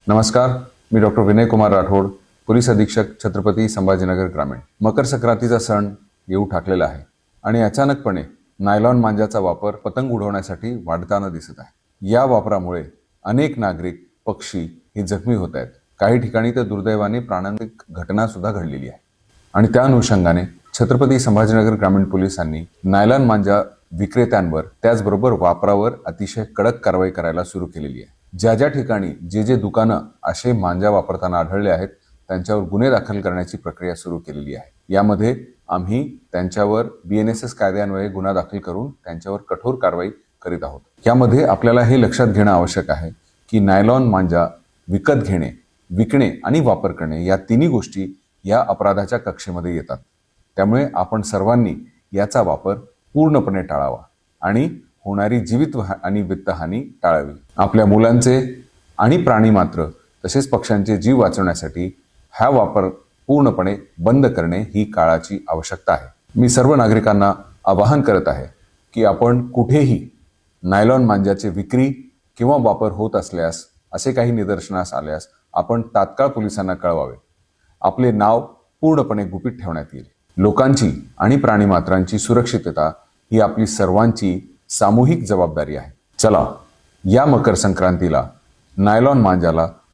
नमस्कार, मी doctor Vinay Kumar Rathod, police अधीक्षक, छत्रपती संभाजीनगर ग्रामीण। मकर संक्रांतीचा सण येऊ ठाकलेला आहे आणि अचानकपणे नायलॉन मांजाचा वापर पतंग उडवण्यासाठी वाढताना दिसत आहे। या वापरामुळे अनेक नागरिक, पक्षी हे जखमी होत आहेत। काही ठिकाणी तर दुर्दैवाने प्राणघातक घटना सुद्धा घडलेली आहे आणि त्या अनुषंगाने छत्रपती संभाजीनगर ग्रामीण पोलिसांनी नायलॉन मांजा विक्रेत्यांवर त्याचबरोबर वापरावर अतिशय कडक कारवाई करायला सुरू केलेली आहे। ज्या ज्या ठिकाणी जे दुकानं असे मांजा वापरताना आढळले आहेत त्यांच्यावर गुन्हे दाखल करण्याची प्रक्रिया सुरू केलेली आहे। यामध्ये आम्ही त्यांच्यावर BNSS कायद्यान्वये गुन्हा दाखल करून त्यांच्यावर कठोर कारवाई करीत आहोत। यामध्ये आपल्याला हे लक्षात घेणं आवश्यक आहे की नायलॉन मांजा विकत घेणे, विकणे आणि वापर करणे या तिन्ही गोष्टी या अपराधाच्या कक्षेमध्ये येतात। त्यामुळे आपण सर्वांनी याचा वापर पूर्णपणे टाळावा आणि होणारी जीवित आणि वित्तहानी टाळावी। आपल्या मुलांचे आणि प्राणी मात्र तसेच पक्ष्यांचे जीव वाचवण्यासाठी हा वापर पूर्णपणे बंद करणे ही काळाची आवश्यकता आहे। मी सर्व नागरिकांना आवाहन करत आहे की आपण कुठेही नायलॉन मांजाचे विक्री किंवा वापर होत असल्यास, असे काही निदर्शनास आल्यास आपण तात्काळ पोलिसांना कळवावे। आपले नाव पूर्णपणे गुपित ठेवण्यात येईल। लोकांची आणि प्राणीमात्रांची सुरक्षितता ही आपली सर्वांची सामूहिक जबाबदारी आहे। चला, या मकर संक्रांतीला नायलॉन मांजाला